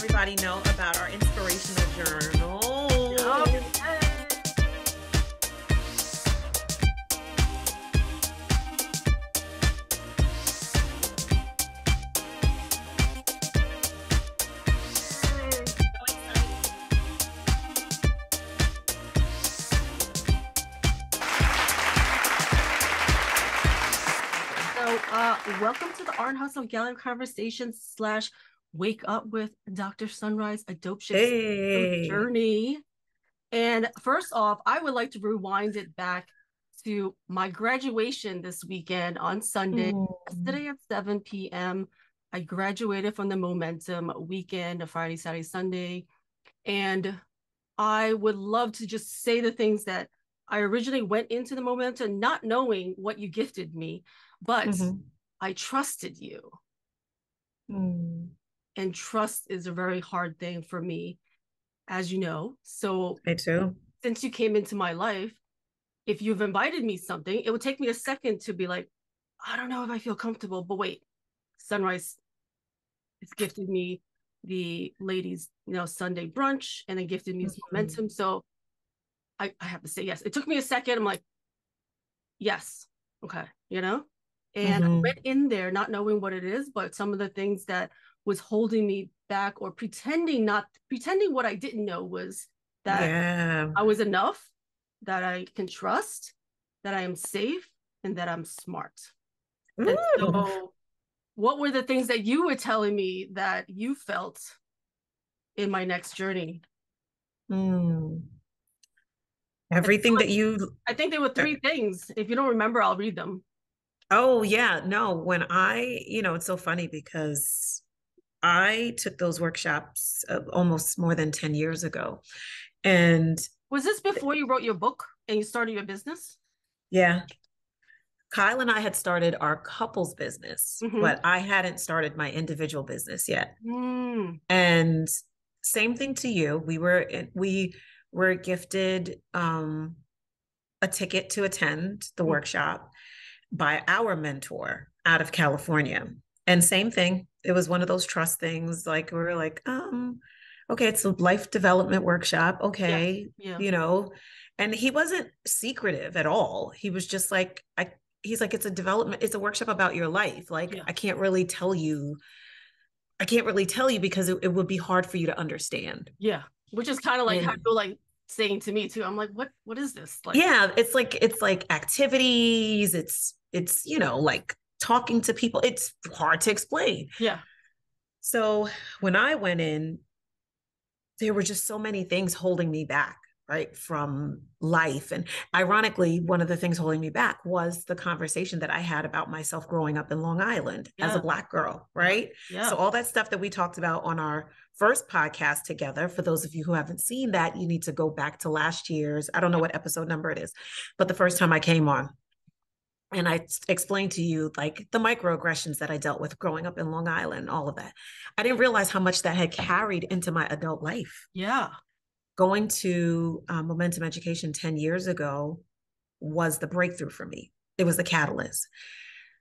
everybody know about our inspirational journal. Welcome to the Art and Hustle Gallery Conversations / Wake Up with Dr. Sunrise, a dope shift journey. And first off, I would like to rewind it back to my graduation this weekend on Sunday. Yesterday at 7 p.m. I graduated from the Momentum weekend, Friday, Saturday, Sunday. And I would love to just say the things that I originally went into the Momentum not knowing what you gifted me, but I trusted you. And trust is a very hard thing for me, as you know. So me too. Since you came into my life, if you've invited me something, it would take me a second to be like, I don't know if I feel comfortable, but wait, Sunrise has gifted me the ladies, Sunday brunch, and then gifted me this Momentum. So I have to say yes. It took me a second. I'm like, yes, okay, And I went in there not knowing what it is, but some of the things that was holding me back or pretending what I didn't know was that I was enough, that I can trust, that I am safe, and that I'm smart. And so what were the things that you were telling me that you felt in my next journey? Everything that you... I think there were 3 things. If you don't remember, I'll read them. Oh, yeah. No, when it's so funny because I took those workshops almost more than 10 years ago. And was this before you wrote your book and you started your business? Yeah. Kyle and I had started our couples business, but I hadn't started my individual business yet. And same thing to you. We were gifted a ticket to attend the workshop by our mentor out of California. And same thing. It was one of those trust things. Like we were like, okay, it's a life development workshop. Okay. Yeah. And he wasn't secretive at all. He was just like, he's like, it's a workshop about your life. Like, I can't really tell you because it would be hard for you to understand. Yeah. Which is kind of like how you're like saying to me too. I'm like, what is this? Like, yeah, it's like activities. It's like talking to people. It's hard to explain. Yeah. So when I went in, there were just so many things holding me back, right, from life. And ironically, one of the things holding me back was the conversation that I had about myself growing up in Long Island as a Black girl, right? Yeah. So all that stuff that we talked about on our first podcast together, for those of you who haven't seen that, you need to go back to last year's, I don't know what episode number it is, but the first time I came on. And I explained to you like the microaggressions that I dealt with growing up in Long Island, all of that. I didn't realize how much that had carried into my adult life. Yeah. Going to Momentum Education 10 years ago was the breakthrough for me. It was the catalyst.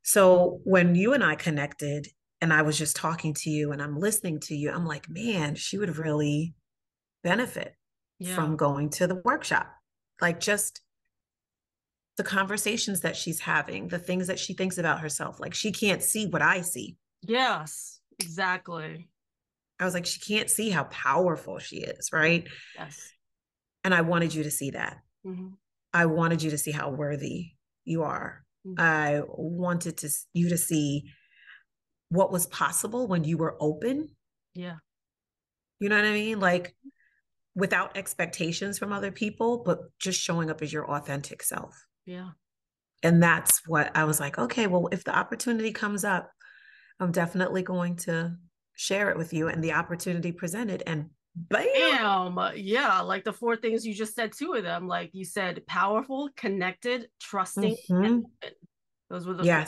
So when you and I connected and I was just talking to you and I'm listening to you, I'm like, man, she would really benefit from going to the workshop. Like just the conversations that she's having, the things that she thinks about herself. Like she can't see what I see. Yes, exactly. I was like, she can't see how powerful she is, right? Yes. And I wanted you to see that. I wanted you to see how worthy you are. I wanted you to see what was possible when you were open. Yeah. You know what I mean? Like without expectations from other people, but just showing up as your authentic self. Yeah. And that's what I was like, okay, well, if the opportunity comes up, I'm definitely going to share it with you. And the opportunity presented and bam. Yeah. Like the 4 things you just said, 2 of them, like you said, powerful, connected, trusting. And those were the 4.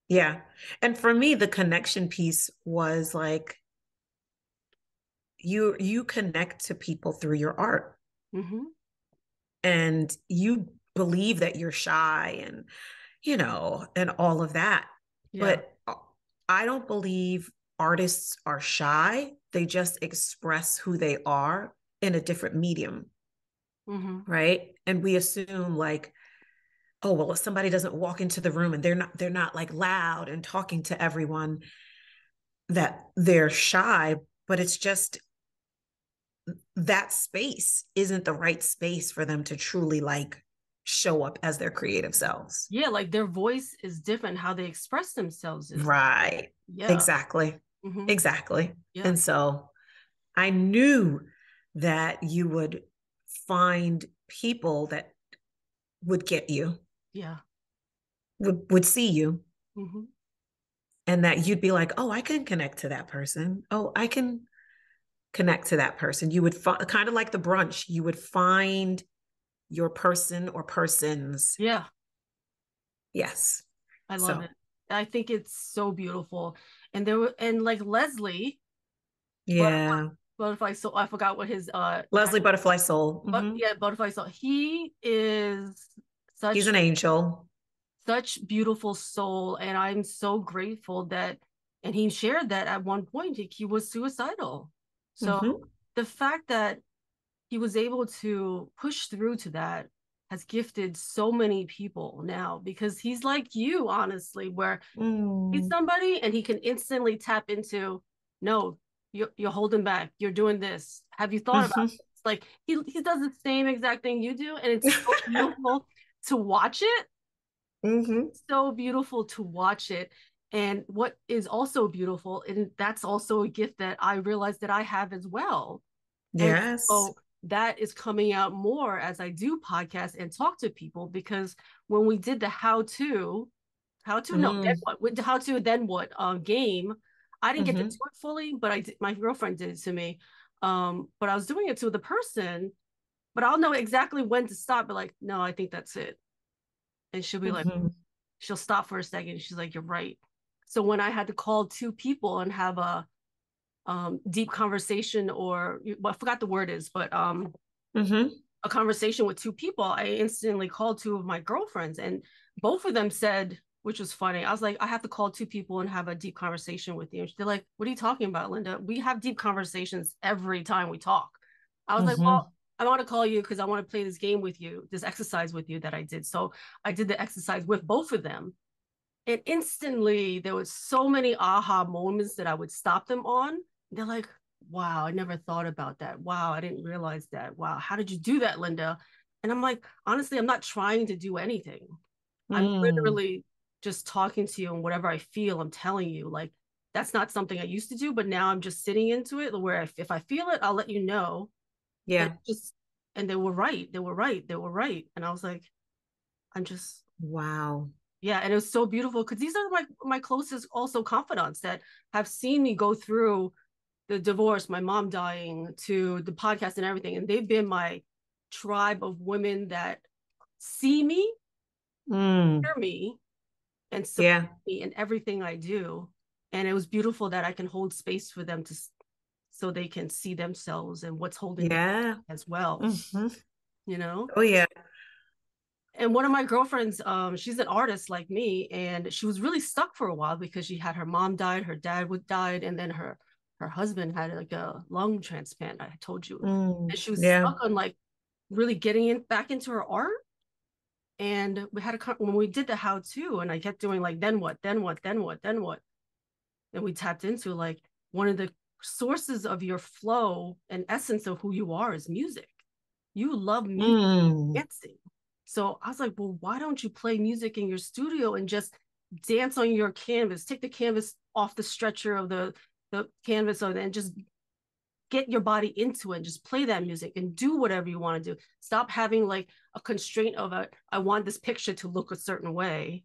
Yeah. And for me, the connection piece was like, you connect to people through your art. And you believe that you're shy and, and all of that. But I don't believe artists are shy. they just express who they are in a different medium. Right. And we assume like, oh, well, if somebody doesn't walk into the room and they're not like loud and talking to everyone, that they're shy, but it's just that space isn't the right space for them to truly like show up as their creative selves. Yeah, like their voice is different. How they express themselves is right. Yeah, Exactly. Exactly. Yeah. And so I knew that you would find people that would get you, Yeah. would see you, and that you'd be like, oh, I can connect to that person. Oh, I can connect to that person. You would kind of like the brunch, you would find your person or persons. Yeah. Yes. I love it. I think it's so beautiful. And like Leslie. Yeah. Butterfly Soul. I forgot what his Leslie Butterfly Soul. Yeah, Butterfly Soul. He is he's an angel. Such beautiful soul. And I'm so grateful that, and he shared that at one point he was suicidal. So the fact that he was able to push through to that has gifted so many people now, because he's like you, honestly, where he's somebody and he can instantly tap into, no, you're holding back, you're doing this, have you thought about it? It's like he does the same exact thing you do, and it's so beautiful to watch it. So beautiful to watch it. And what is also beautiful, and that's also a gift that I realized that I have as well. Yes. And so that is coming out more as I do podcasts and talk to people, because when we did the how to then what game, I didn't get to do it fully, but my girlfriend did it to me. But I was doing it to the person, but I'll know exactly when to stop, but like, no, I think that's it. And she'll be like, she'll stop for a second. She's like, you're right. So when I had to call two people and have a deep conversation, or I forgot the word is, but a conversation with two people, I instantly called two of my girlfriends, and both of them said, which was funny, I was like, I have to call two people and have a deep conversation with you. And they're like, what are you talking about, Linda? We have deep conversations every time we talk. I was like, well, I want to call you because I want to play this game with you, this exercise with you that I did. So I did the exercise with both of them. And instantly there was so many aha moments that I would stop them on. They're like, wow, I never thought about that. Wow, I didn't realize that. Wow, how did you do that, Linda? And I'm like, honestly, I'm not trying to do anything. I'm literally just talking to you, and whatever I feel, I'm telling you. Like, that's not something I used to do, but now I'm just sitting into it, where if I feel it, I'll let you know. Yeah. And they were right. They were right. They were right. And I was like, I'm just, wow. Yeah. And it was so beautiful, because these are my closest also confidants that have seen me go through the divorce, my mom dying, to the podcast and everything. And they've been my tribe of women that see me, hear me, and support me in everything I do. And it was beautiful that I can hold space for them so they can see themselves and what's holding them as well. You know? Oh yeah. And one of my girlfriends, she's an artist like me, and she was really stuck for a while because she had her mom died, her dad died, and then her husband had like a lung transplant, I told you. And she was stuck on like really getting back into her art. And we had when we did the how to, and I kept doing like, then what, then what, then what, then what. And we tapped into like, one of the sources of your flow and essence of who you are is music. You love music, dancing. So I was like, well, why don't you play music in your studio and just dance on your canvas? Take the canvas off the stretcher of the canvas, and just get your body into it and just play that music and do whatever you want to do. Stop having like a constraint of I want this picture to look a certain way,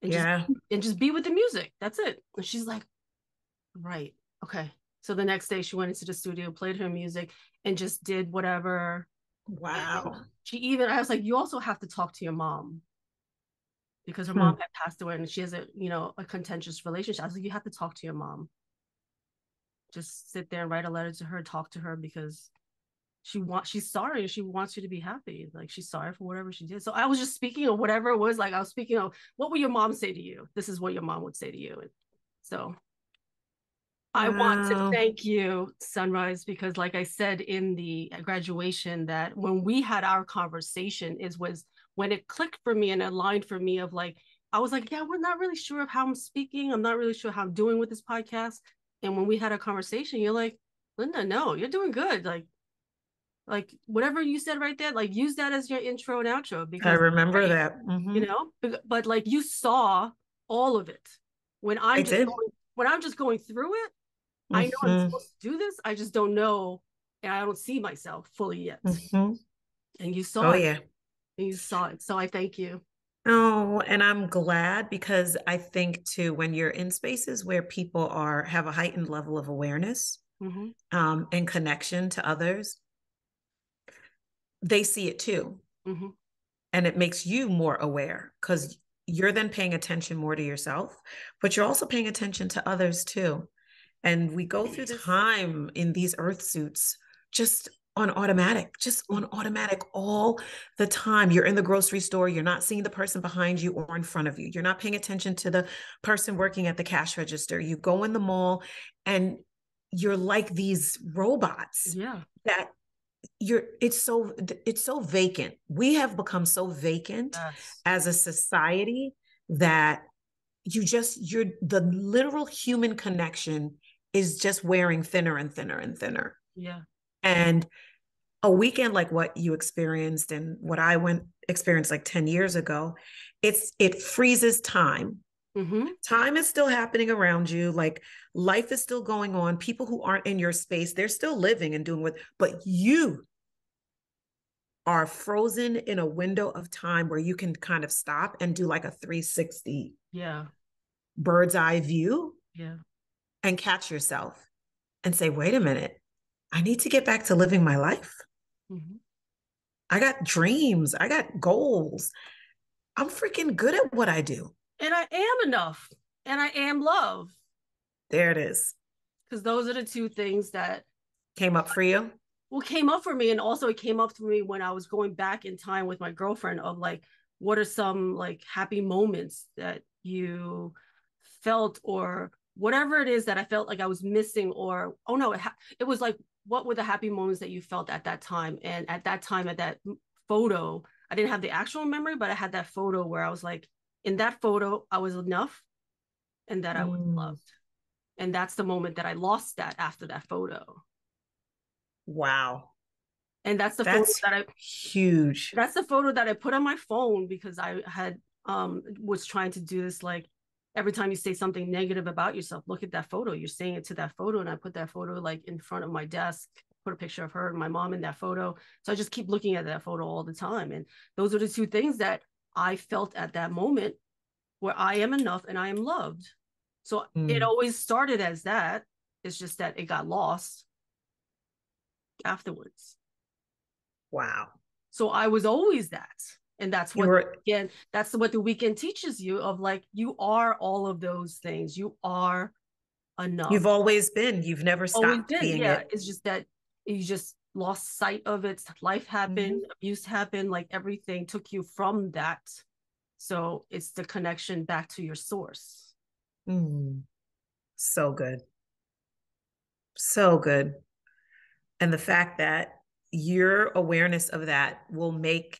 and just be with the music. That's it. And she's like, right, okay. So the next day she went into the studio, played her music, and just did whatever. Wow. I was like, you also have to talk to your mom, because her mom had passed away and she has a contentious relationship. I was like, you have to talk to your mom. Just sit there and write a letter to her, talk to her, because she's sorry and she wants you to be happy. Like, she's sorry for whatever she did. So I was just speaking of whatever it was. Like, I was speaking of, what would your mom say to you? This is what your mom would say to you. And so, I want to thank you, Sunrise, because like I said in the graduation, that when we had our conversation was when it clicked for me and aligned for me of like, I was like, yeah, we're not really sure of how I'm speaking. I'm not really sure how I'm doing with this podcast. And when we had a conversation, you're like, Linda, no, you're doing good. Like whatever you said right there, like use that as your intro and outro, because I remember that. you know, but like you saw all of it when I'm just going through it. I know I'm supposed to do this. I just don't know. And I don't see myself fully yet. And you saw it. Yeah. And you saw it. So I thank you. Oh, and I'm glad, because I think too, when you're in spaces where people have a heightened level of awareness and connection to others, they see it too. And it makes you more aware, because you're then paying attention more to yourself, but you're also paying attention to others too. And we go through this time in these earth suits just on automatic all the time. You're in the grocery store, you're not seeing the person behind you or in front of you. You're not paying attention to the person working at the cash register. You go in the mall and you're like these robots that it's so vacant. We have become so vacant as a society that you're the literal human connection is just wearing thinner and thinner and thinner. Yeah. And a weekend like what you experienced and what I experienced like 10 years ago, it freezes time. Time is still happening around you. Like life is still going on. People who aren't in your space, they're still living and doing but you are frozen in a window of time where you can kind of stop and do like a 360 bird's eye view and catch yourself and say, wait a minute, I need to get back to living my life. I got dreams. I got goals. I'm freaking good at what I do. And I am enough. And I am love. There it is. Because those are the two things that came up for you. Well, came up for me. And also it came up for me when I was going back in time with my girlfriend of like, what are some like happy moments that you felt, or whatever it is that I felt like I was missing, or, oh no, it was like, what were the happy moments that you felt at that time? And at that time, at that photo, I didn't have the actual memory, but I had that photo where I was like, in that photo, I was enough and that I was loved. And that's the moment that I lost that after that photo. Wow. And that's the photo that huge. That's the photo that I put on my phone because I had was trying to do this, like every time you say something negative about yourself, look at that photo. You're saying it to that photo. And I put that photo like in front of my desk, put a picture of her and my mom in that photo. So I just keep looking at that photo all the time. And those are the two things that I felt at that moment, where I am enough and I am loved. So it always started as that. It's just that it got lost afterwards. Wow. So I was always that. And that's what that's what the weekend teaches you, of like, you are all of those things. You are enough. You've always been. You've never stopped being it. It's just that you just lost sight of it. Life happened, abuse happened, like everything took you from that. So it's the connection back to your source. So good. So good. And the fact that your awareness of that will make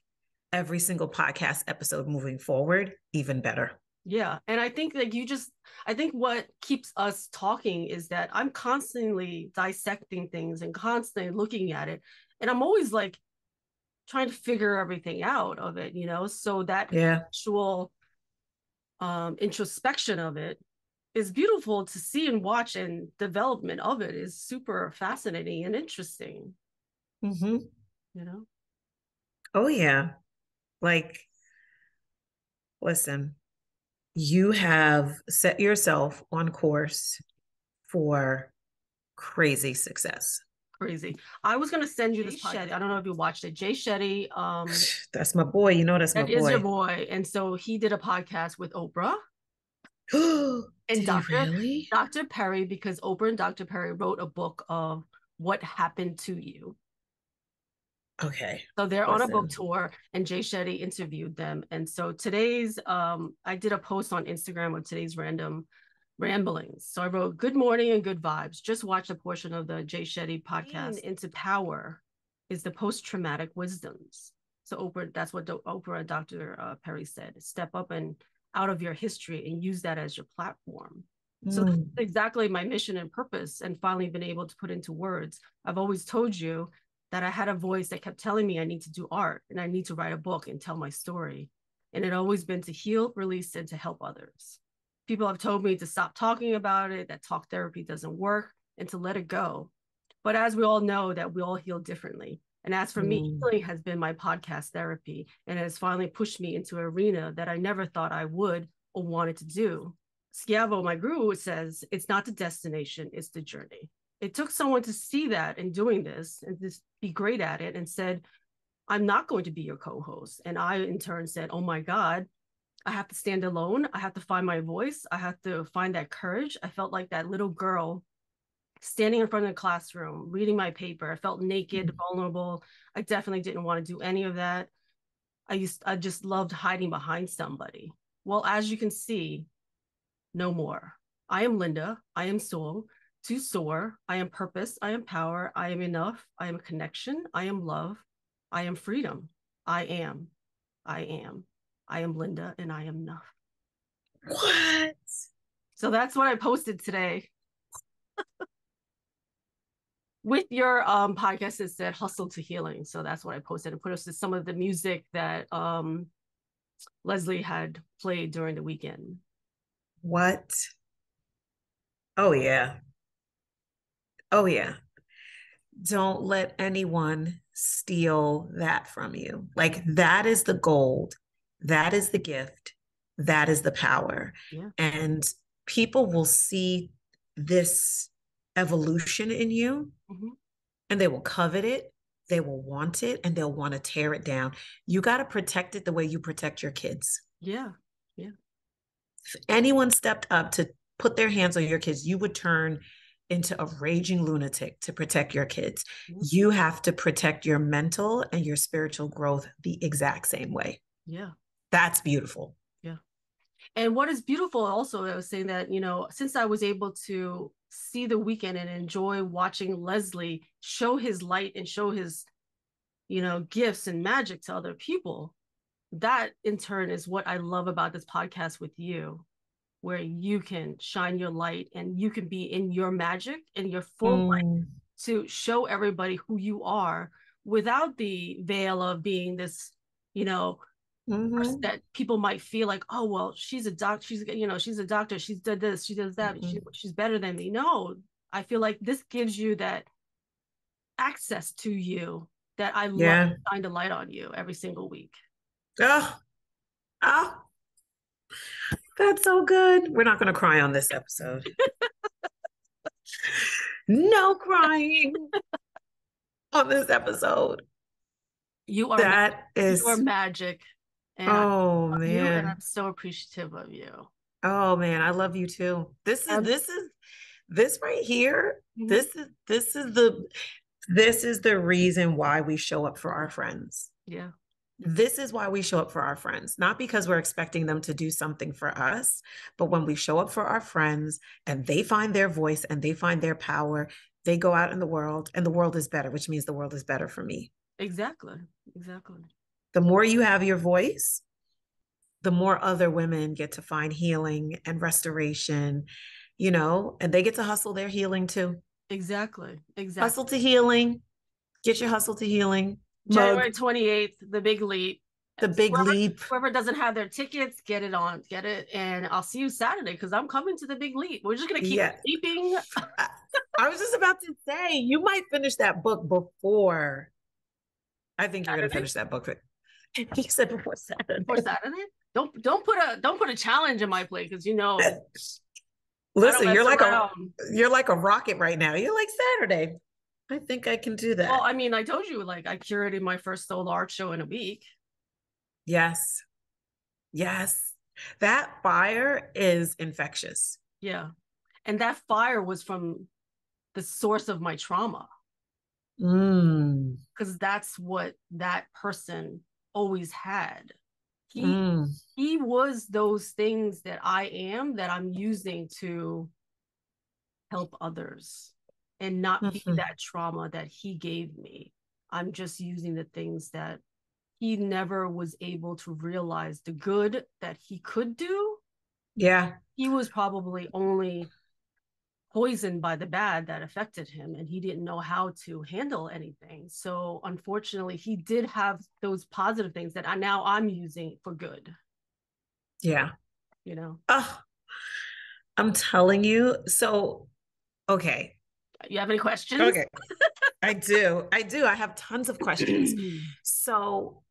every single podcast episode moving forward even better. Yeah. And I think that I think what keeps us talking is that I'm constantly dissecting things and constantly looking at it. And I'm always like trying to figure everything out of it, you know? So that actual introspection of it is beautiful to see and watch, and development of it is super fascinating and interesting. You know? Oh, yeah. Like, listen, you have set yourself on course for crazy success. Crazy. I was going to send you this podcast. I don't know if you watched it. Jay Shetty. That's my boy. You know, that's my boy. That is your boy. And so he did a podcast with Oprah. And Dr. Perry, because Oprah and Dr. Perry wrote a book of what happened to you. Okay. So they're on a book tour, and Jay Shetty interviewed them. And so today's, I did a post on Instagram of today's random ramblings. So I wrote good morning and good vibes. Just watch a portion of the Jay Shetty podcast. Into power is the post-traumatic wisdoms. So Oprah, that's what Oprah and Dr. Perry said. Step up and out of your history and use that as your platform. So that's exactly my mission and purpose, and finally been able to put into words. I've always told you that I had a voice that kept telling me I need to do art and I need to write a book and tell my story. And it always been to heal, release, and to help others. People have told me to stop talking about it, that talk therapy doesn't work, and to let it go. But as we all know, that we all heal differently. And as for me, healing has been my podcast therapy, and it has finally pushed me into an arena that I never thought I would or wanted to do. Schiavo, my guru, says it's not the destination, it's the journey. It took someone to see that in doing this and just be great at it, and said, I'm not going to be your co-host. And I, in turn, said, oh my God, I have to stand alone. I have to find my voice. I have to find that courage. I felt like that little girl standing in front of the classroom, reading my paper. I felt naked, vulnerable. I definitely didn't want to do any of that. I just loved hiding behind somebody. Well, as you can see, no more. I am Linda. I am soul. To soar. I am purpose. I am power. I am enough. I am connection. I am love. I am freedom. I am. I am. I am Linda, and I am enough. What? So that's what I posted today. With your podcast, it said hustle to healing. So that's what I posted, and put us to some of the music that Leslie had played during the weekend. What? Oh, yeah. Oh, yeah. Don't let anyone steal that from you. Like, that is the gold. That is the gift. That is the power. Yeah. And people will see this evolution in you, and they will covet it. They will want it, and they'll want to tear it down. You got to protect it the way you protect your kids. Yeah. Yeah. If anyone stepped up to put their hands on your kids, you would turn into a raging lunatic to protect your kids. You have to protect your mental and your spiritual growth the exact same way. Yeah. That's beautiful. Yeah. And what is beautiful also, I was saying that, you know, since I was able to see the weekend and enjoy watching Leslie show his light and show his, you know, gifts and magic to other people, that in turn is what I love about this podcast with you, where you can shine your light and you can be in your magic and your full light to show everybody who you are without the veil of being this, you know, person that people might feel like, oh, well, she's a doctor, she's, you know, she's a doctor, she's done this, she does that, she's better than me. No, I feel like this gives you that access to you that I love to shine the light on you every single week. Oh, that's so good. We're not going to cry on this episode. No crying on this episode. You are magic. And man. And I'm so appreciative of you. Oh man, I love you too. This right here. This is the reason why we show up for our friends. Yeah. This is why we show up for our friends, not because we're expecting them to do something for us, but when we show up for our friends and they find their voice and they find their power, they go out in the world and the world is better, which means the world is better for me. Exactly. The more you have your voice, the more other women get to find healing and restoration, you know, and they get to hustle their healing too. Exactly. Hustle to healing. Get your hustle to healing. January 28th, the big leap. Leap. Whoever doesn't have their tickets, get it. And I'll see you Saturday because I'm coming to the big leap. We're just going to keep leaping. I was just about to say, you might finish that book before. I think you're going to finish that book. You said before Saturday. Before Saturday? Don't put a challenge in my plate because you know. Listen, you're like a rocket right now. You're like Saturday. I think I can do that. Well, I mean, I told you, like, I curated my first solo art show in a week. Yes. That fire is infectious. Yeah. And that fire was from the source of my trauma. Because that's what that person always had. He was those things that I am, that I'm using to help others and not be that trauma that he gave me. I'm just using the things that he never was able to realize the good that he could do. Yeah. He was probably only poisoned by the bad that affected him, and he didn't know how to handle anything. So unfortunately, he did have those positive things that now I'm using for good. Yeah. You know? I'm telling you. So, okay. You have any questions? Okay. I do. I have tons of questions. So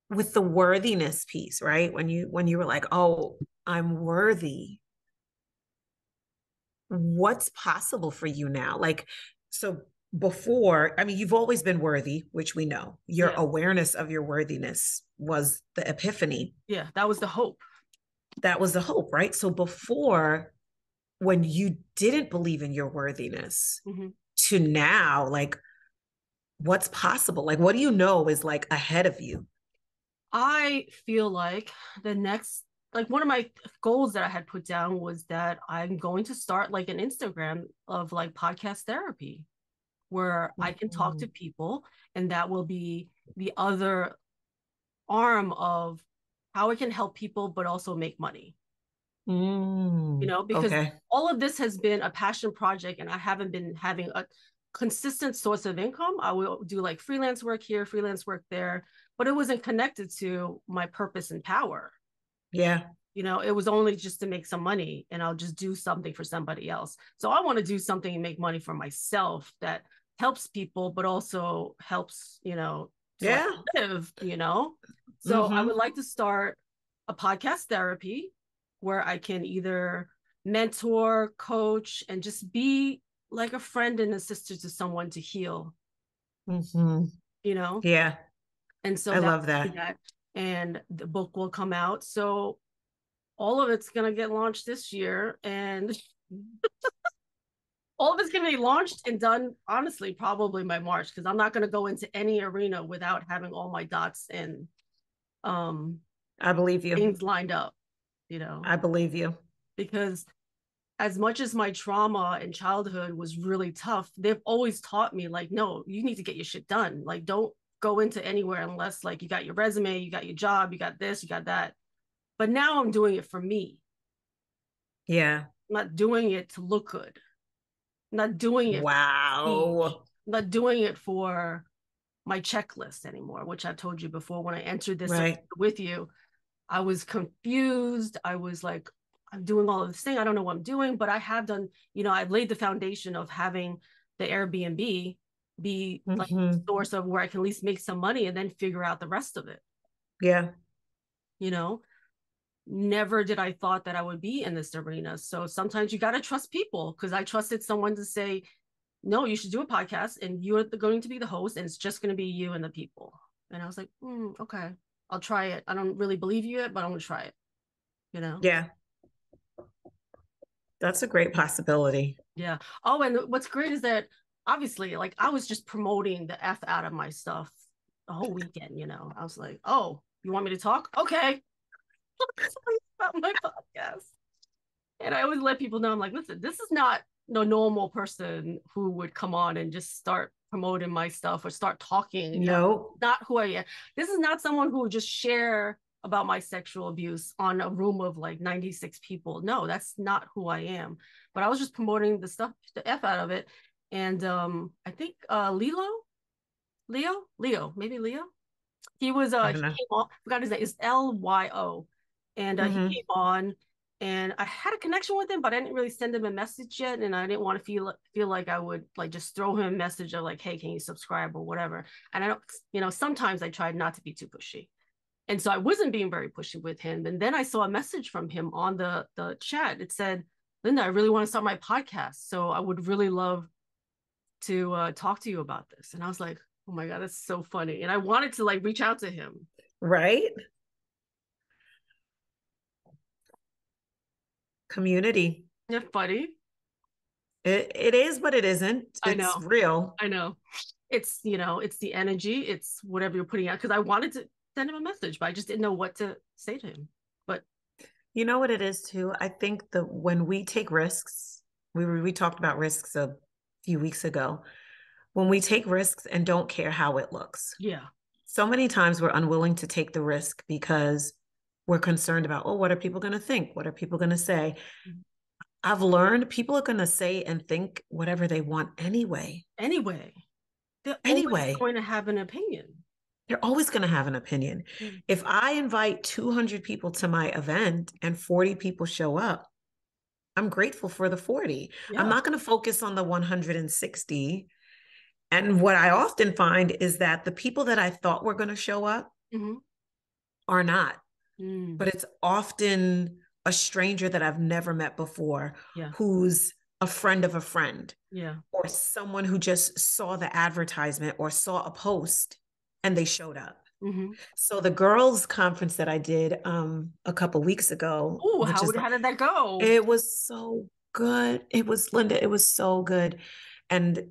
with the worthiness piece, right? When you were like, oh, I'm worthy, what's possible for you now? Like, so before, I mean, you've always been worthy, which we know. Your awareness of your worthiness was the epiphany. Yeah, that was the hope. That was the hope, right? So before, when you didn't believe in your worthiness, to now, like, what's possible? Like, what do you know is like ahead of you? I feel like the next, like one of my goals that I had put down was that I'm going to start like an Instagram of like podcast therapy where I can talk to people, and that will be the other arm of how I can help people, but also make money. You know, because all of this has been a passion project and I haven't been having a consistent source of income. I will do like freelance work here, freelance work there, but it wasn't connected to my purpose and power. Yeah. You know, it was only just to make some money, and I'll just do something for somebody else. So I want to do something and make money for myself that helps people, but also helps, you know, to like live, you know? So I would like to start a podcast therapy where I can either mentor, coach, and just be like a friend and a sister to someone to heal. You know? Yeah. And so I love that. And the book will come out. So all of it's going to get launched this year, and all of it's going to be launched and done, honestly, probably by March, because I'm not going to go into any arena without having all my dots and I believe you. Things lined up, you know. I believe you. Because as much as my trauma in childhood was really tough, they've always taught me, like, no, you need to get your shit done. Like, don't go into anywhere unless, like, you got your resume, you got your job, you got this, you got that. But now I'm doing it for me. Yeah. I'm not doing it to look good. I'm not doing it. Wow. I'm not doing it for my checklist anymore, which I told you before when I entered this with you. I was confused. I was like, I'm doing all of this thing. I don't know what I'm doing, but I have done, you know, I've laid the foundation of having the Airbnb be like a source of where I can at least make some money and then figure out the rest of it. Yeah. You know, never did I thought that I would be in this arena. So sometimes you got to trust people, because I trusted someone to say, no, you should do a podcast and you're going to be the host and it's just going to be you and the people. And I was like, okay, I'll try it. I don't really believe you yet, but I'm going to try it. You know? Yeah. That's a great possibility. Yeah. Oh, and what's great is that obviously, like, I was just promoting the F out of my stuff the whole weekend, you know. I was like, oh, you want me to talk? Okay. About my podcast. And I always let people know, I'm like, listen, this is not no normal person who would come on and just start promoting my stuff or start talking. No, not who I am. This is not someone who would just share about my sexual abuse on a room of like 96 people. No, that's not who I am. But I was just promoting the stuff, the F out of it. And I think Leo, maybe Leo. He was he came on, forgot his name, is Lyo. And he came on, and I had a connection with him, but I didn't really send him a message yet, and I didn't want to feel like I would like just throw him a message of like, hey, can you subscribe or whatever. And I don't, you know, sometimes I tried not to be too pushy, and so I wasn't being very pushy with him. And then I saw a message from him on the chat. It said, Linda, I really want to start my podcast, so I would really love to talk to you about this. And I was like, oh my God, that's so funny. And I wanted to like reach out to him. Right? Community. Yeah, funny. It is, but it isn't. It's real. I know. It's, you know, it's the energy. It's whatever you're putting out. Because I wanted to, send him a message, but I just didn't know what to say to him. But you know what it is too? I think that when we take risks, we talked about risks a few weeks ago. When we take risks and don't care how it looks. Yeah. So many times we're unwilling to take the risk because we're concerned about, oh, what are people going to think? What are people going to say? Mm-hmm. I've learned people are going to say and think whatever they want anyway. They're always going to have an opinion. They're always going to have an opinion. Mm-hmm. If I invite 200 people to my event and 40 people show up, I'm grateful for the 40. Yeah. I'm not going to focus on the 160. And what I often find is that the people that I thought were going to show up mm-hmm. are not. Mm. But it's often a stranger that I've never met before, who's a friend of a friend, or someone who just saw the advertisement or saw a post and they showed up. Mm-hmm. So the girls' conference that I did a couple weeks ago. Oh, how did that go? It was so good. It was, Linda, it was so good. And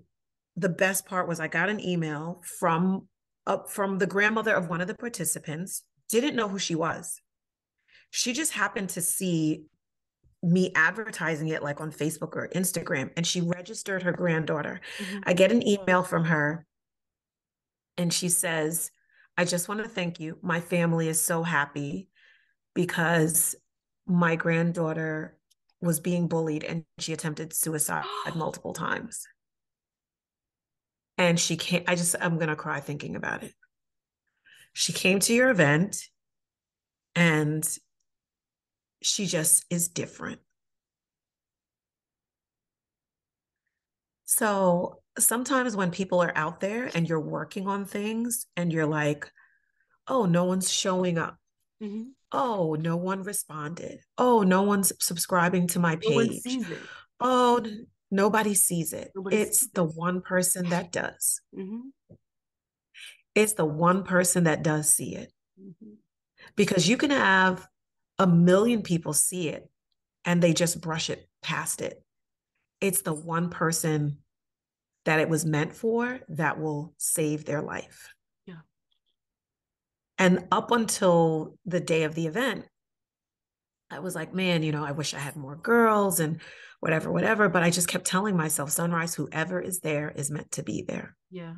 the best part was I got an email from the grandmother of one of the participants, didn't know who she was. She just happened to see me advertising it like on Facebook or Instagram, and she registered her granddaughter. Mm-hmm. I get an email from her and she says, I just want to thank you. My family is so happy because my granddaughter was being bullied and she attempted suicide multiple times. And she can't, I'm going to cry thinking about it. She came to your event and she just is different. So sometimes when people are out there and you're working on things and you're like, oh, no one's showing up. Mm-hmm. Oh, no one responded. Oh, no one's subscribing to my page. No one sees it. Oh, nobody sees it. It's the one person that does. Mm-hmm. It's the one person that does see it. Mm-hmm. Because you can have 1 million people see it and they just brush it past it. It's the one person that it was meant for that will save their life. Yeah. And up until the day of the event, I was like, man, I wish I had more girls and whatever. But I just kept telling myself, Sunrise, whoever is there is meant to be there. Yeah.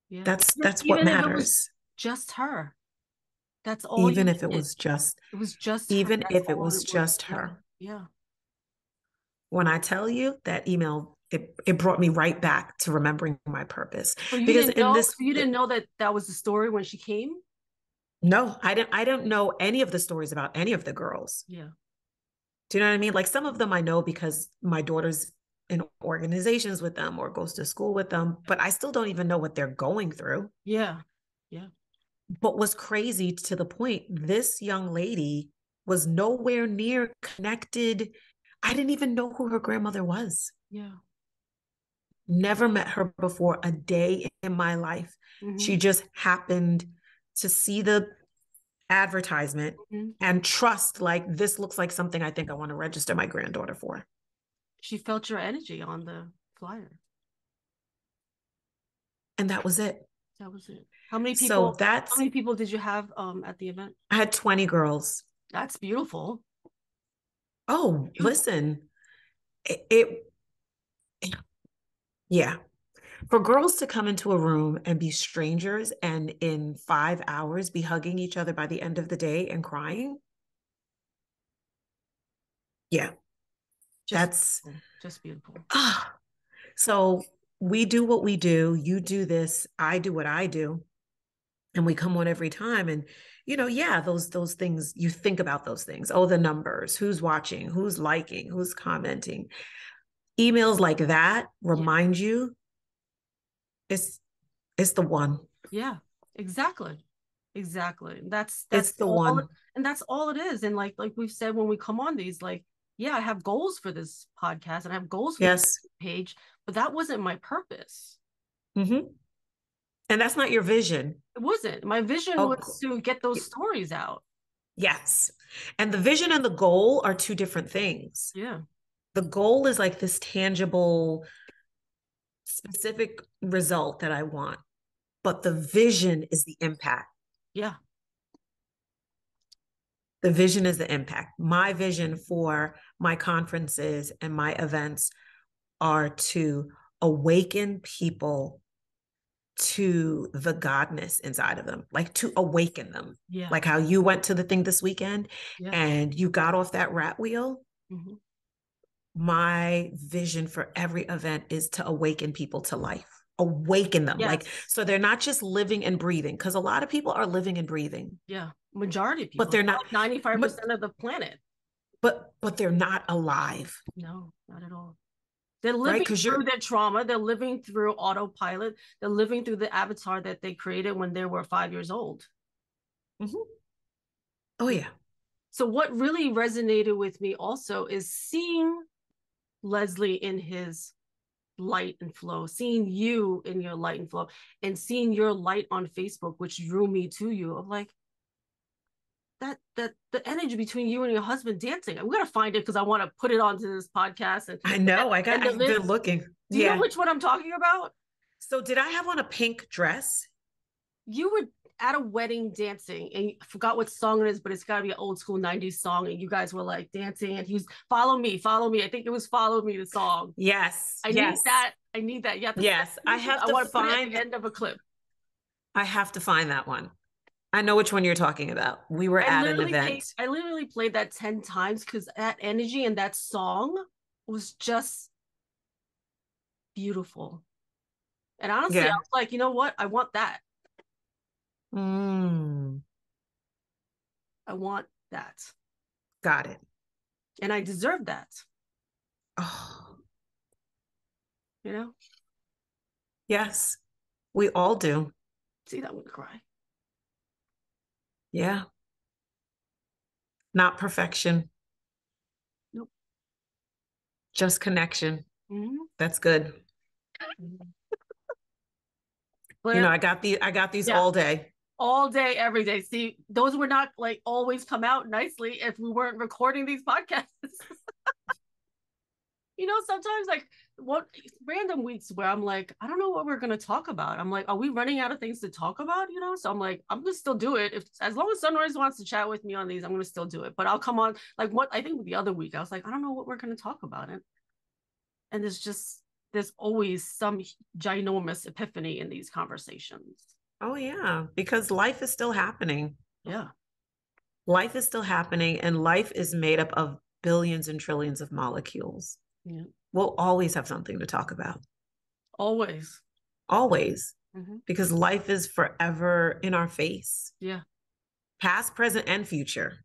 Yeah. That's what matters. If it was just her. That's all. Even if it was just even if it was just her. Yeah. When I tell you that email, it brought me right back to remembering my purpose. So you didn't know that was the story when she came? No, I don't know any of the stories about any of the girls. Yeah. Do you know what I mean? Like some of them I know because my daughter's in organizations with them or goes to school with them, but I still don't even know what they're going through. Yeah. Yeah. But what's crazy to the point, this young lady was nowhere near connected. I didn't even know who her grandmother was. Yeah. Never met her before a day in my life. Mm-hmm. She just happened to see the advertisement mm-hmm. and trust, like, this looks like something I think I want to register my granddaughter for. She felt your energy on the flyer. And that was it. That was it. How many people did you have at the event? I had 20 girls. That's beautiful. Oh, listen, yeah. For girls to come into a room and be strangers and in 5 hours be hugging each other by the end of the day and crying. Yeah. That's just beautiful. So we do what we do. You do this. I do what I do. And we come on every time. And, those things, you think about those things. Oh, the numbers, who's watching, who's liking, who's commenting. Emails like that remind you it's the one. Yeah, exactly. That's it's the one. And that's all it is. And like we've said, when we come on these, like, yeah, I have goals for this podcast and I have goals for this page, but that wasn't my purpose. Mm-hmm. And that's not your vision. It wasn't. My vision was to get those stories out. Yes. And the vision and the goal are two different things. Yeah. The goal is like this tangible, specific result that I want. but the vision is the impact. Yeah. The vision is the impact. My vision for my conferences and my events are to awaken people to the godness inside of them, like to awaken them. Yeah. Like how you went to the thing this weekend yeah. and you got off that rat wheel. Mm-hmm. My vision for every event is to awaken people to life, awaken them. Yes. Like, so they're not just living and breathing, because a lot of people are living and breathing. Yeah. Majority of people, but they're not like 95% of the planet. But they're not alive. No, not at all. They're living through their trauma. They're living through autopilot. They're living through the avatar that they created when they were 5 years old. Mm-hmm. Oh, yeah. So what really resonated with me also is seeing Leslie in his light and flow, seeing you in your light and flow, and seeing your light on Facebook, which drew me to you. I'm like, that the energy between you and your husband dancing. I'm gonna find it because I want to put it onto this podcast. And I know I've been looking. Do you know which one I'm talking about? So did I have on a pink dress? You were at a wedding dancing, and I forgot what song it is, but it's got to be an old school 90s song, and you guys were like dancing, and he was follow me. I think it was Follow Me, the song. Yes. I need that. You have to yes. I have to find find it at the end of a clip. I have to find that one. I know which one you're talking about. We were at an event. I literally played that 10 times because that energy and that song was just beautiful. And honestly, I was like, you know what? I want that. I want that. Got it. And I deserve that. Oh. You know? Yes, we all do. See, that would cry. Yeah. Not perfection. Nope. Just connection. Mm-hmm. That's good. You know, I got these all day. All day, every day. See, those would not like always come out nicely if we weren't recording these podcasts. You know, sometimes like what random weeks where I'm like, I don't know what we're gonna talk about. I'm like, are we running out of things to talk about? You know, so I'm like, I'm gonna still do it. If as long as Sunrise wants to chat with me on these, I'm gonna still do it. But I'll come on like what I think the other week, I was like, I don't know what we're gonna talk about it. And there's always some ginormous epiphany in these conversations. Oh yeah, because life is still happening. Yeah. Life is still happening, and life is made up of billions and trillions of molecules. Yeah. We'll always have something to talk about. Always. Because life is forever in our face. Yeah. Past, present, and future.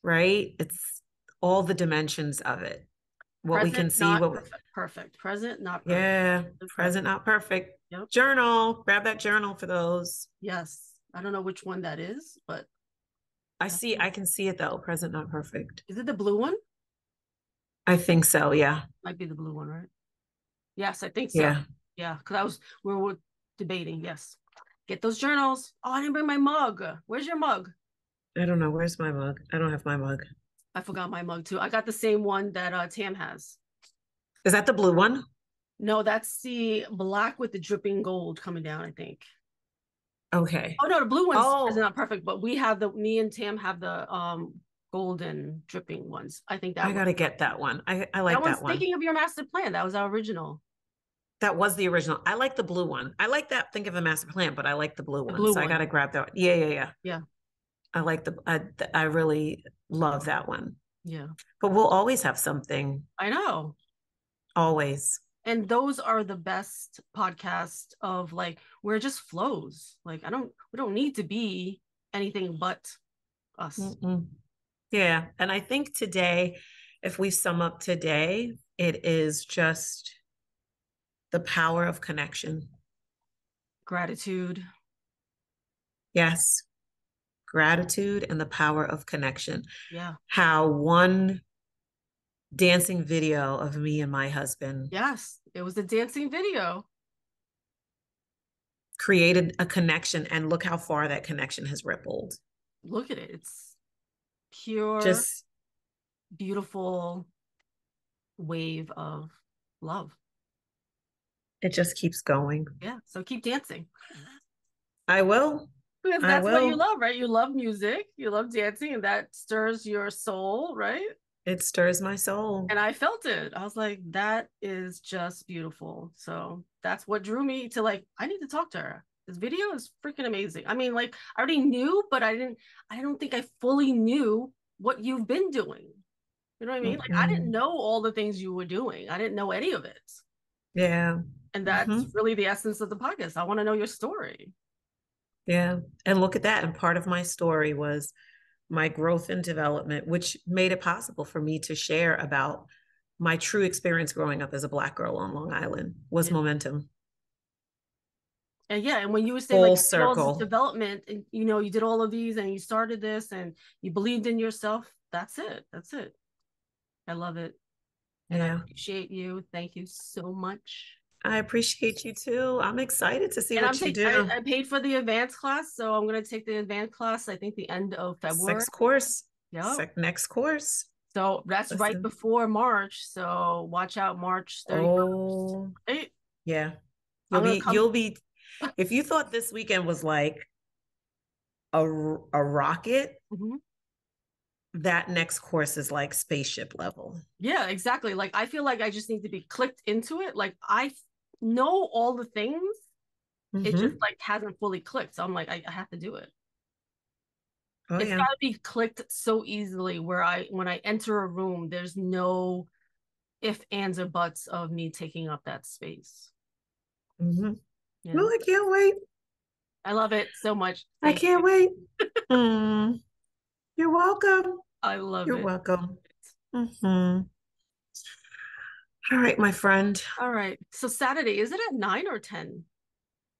Right? It's all the dimensions of it. What present, we can see. Perfect. Present, not perfect. Yeah. Present, not perfect. Yep. Journal. Grab that journal for those. Yes. I don't know which one that is, but I can see it though. Present, not perfect. Is it the blue one? I think so. Yeah. Might be the blue one, right? Yes, I think so. Yeah. Because we were debating. Yes. Get those journals. Oh, I didn't bring my mug. Where's your mug? I don't know. Where's my mug? I don't have my mug. I forgot my mug too. I got the same one that Tam has. Is that the blue one? No, that's the black with the dripping gold coming down, I think. Okay. Oh no, the blue one's is not perfect, but me and Tam have the golden dripping ones. I think that I gotta get that one. I like that one. Thinking of your master plan. That was our original. That was the original. I like the blue one. I like that. Think of a master plan, but I like the blue one. So I gotta grab that one. Yeah. I like I really love that one. Yeah. But we'll always have something. I know. Always. And those are the best podcasts of like where it just flows. Like we don't need to be anything but us. Mm-mm. Yeah. And I think today, if we sum up today, it is just the power of connection. Gratitude. Yes. Gratitude and the power of connection. Yeah. How one dancing video of me and my husband. Yes. It was the dancing video. Created a connection, and look how far that connection has rippled. Look at it. It's pure, just beautiful wave of love. It just keeps going. Yeah. So keep dancing. I will. Because that's what you love, right? You love music, you love dancing, and that stirs your soul, right? It stirs my soul. And I felt it. I was like, that is just beautiful. So that's what drew me to like, I need to talk to her. This video is freaking amazing. I mean, like, I already knew, but I don't think I fully knew what you've been doing. You know what I mean? Like, I didn't know all the things you were doing. I didn't know any of it. Yeah. And that's really the essence of the podcast. I want to know your story. Yeah. And look at that. And part of my story was my growth and development, which made it possible for me to share about my true experience growing up as a Black girl on Long Island was momentum. And yeah, and when you were saying full like circle all this development, and you know, you did all of these and you started this and you believed in yourself, that's it. That's it. I love it. And I appreciate you. Thank you so much. I appreciate you too. I'm excited to see what you do. I paid for the advanced class, so I'm going to take the advanced class, I think the end of February. 6th course. Yeah. Next course. So that's right before March. So watch out, March 31st. Oh, right? Yeah. You'll be, if you thought this weekend was like a rocket, that next course is like spaceship level. Yeah, exactly. Like, I feel like I just need to be clicked into it. Like, I know all the things. It just like hasn't fully clicked. So I'm like, I have to do it. It's got to be clicked so easily where when I enter a room, there's no if, ands, or buts of me taking up that space. Yeah. No, I can't wait. I love it so much. I can't wait. You're welcome. I love it. You're welcome. All right, my friend. All right. So Saturday, is it at 9 or 10?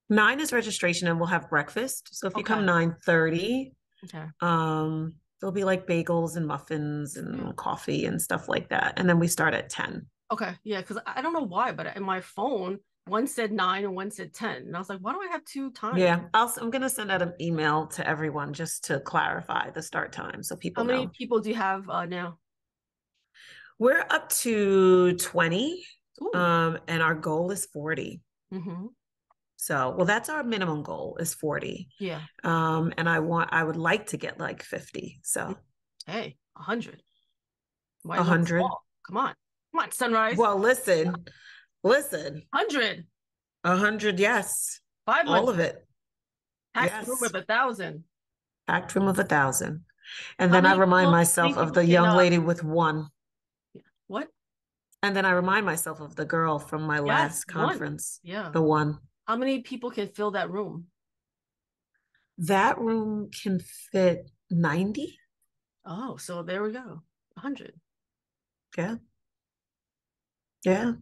9 is registration, and we'll have breakfast. So if you come 9:30, there'll be like bagels and muffins and coffee and stuff like that. And then we start at 10. Okay. Yeah, because I don't know why, but in my phone, one said 9 and one said 10. And I was like, why do I have 2 times? Yeah, I'm going to send out an email to everyone just to clarify the start time so people know. How many people do you have now? We're up to 20, and our goal is 40. So, well, that's our minimum goal is 40. Yeah. And I would like to get like 50. So, hey, 100. Why 100? Come on, Sunrise. Well, listen. 100. 100, yes. 500. All of it. Packed room of 1,000. Packed room of 1,000. And then I remind myself of the young lady with 1. What? And then I remind myself of the girl from my last conference. Yeah. The 1. How many people can fill that room? That room can fit 90. Oh, so there we go. 100. Yeah. Yeah.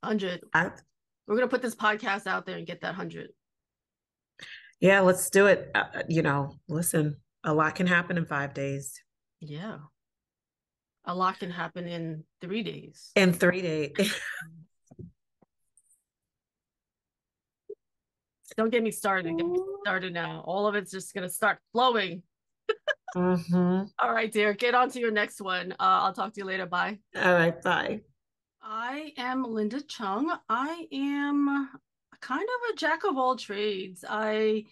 100. We're going to put this podcast out there and get that 100. Yeah, let's do it. Listen, a lot can happen in 5 days. Yeah. A lot can happen in 3 days. In 3 days. Don't get me started. Get me started now. All of it's just going to start flowing. All right, dear. Get on to your next one. I'll talk to you later. Bye. All right. Bye. I am LindaLCheung. I am kind of a jack of all trades. I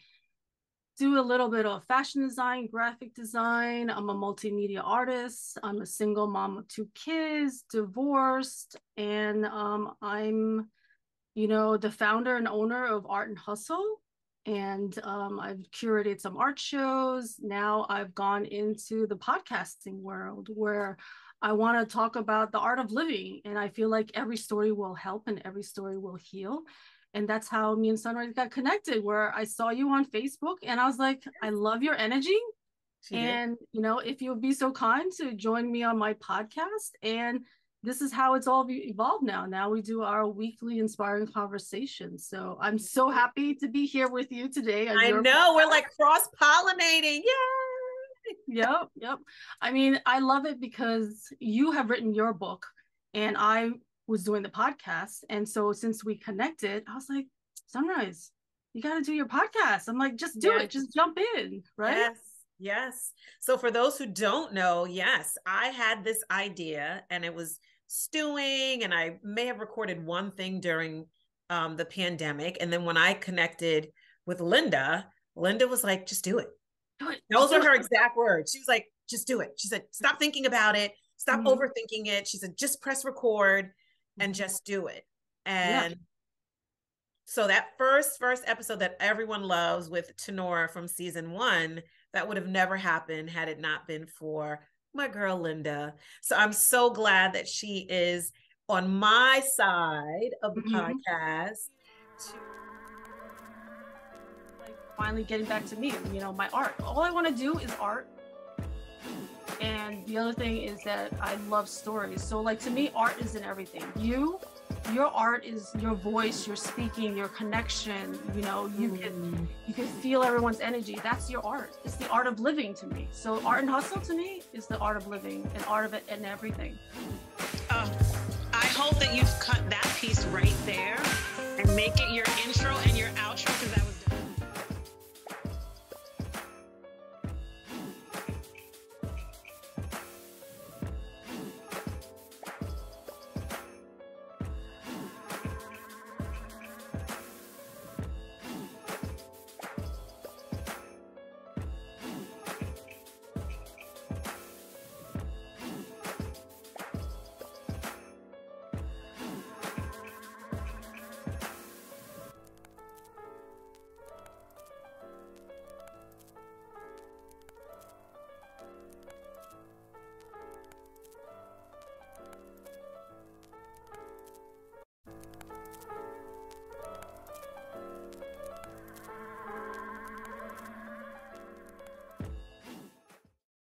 do a little bit of fashion design, graphic design. I'm a multimedia artist. I'm a single mom of 2 kids, divorced, and I'm the founder and owner of Art and Hustle. And I've curated some art shows. Now I've gone into the podcasting world where I want to talk about the art of living. And I feel like every story will help and every story will heal. And that's how me and Sunrise got connected, where I saw you on Facebook and I was like, I love your energy. And, if you would be so kind to join me on my podcast. And this is how it's all evolved now. Now we do our weekly inspiring conversations. So I'm so happy to be here with you today. I know, we're like cross-pollinating. Yay! Yep. I mean, I love it because you have written your book and I was doing the podcast. And so since we connected, I was like, Sunrise, you got to do your podcast. I'm like, just do it. Just jump in. Right? Yes. So for those who don't know, yes, I had this idea and it was stewing, and I may have recorded one thing during the pandemic. And then when I connected with Linda was like, just do it. Those are her exact words. She was like, just do it. She said, stop thinking about it. Stop overthinking it. She said, just press record and just do it. And so that first episode that everyone loves with Tenora from season 1, that would have never happened had it not been for my girl, Linda. So I'm so glad that she is on my side of the podcast. Like finally getting back to me, you know, my art. All I want to do is art. And the other thing is that I love stories. So like to me, art isn't everything. Your art is your voice, your speaking, your connection. You know, you can feel everyone's energy. That's your art. It's the art of living to me. So art and hustle to me is the art of living and art of it and everything. I hope that you've cut that piece right there and make it your intro and your outro, because that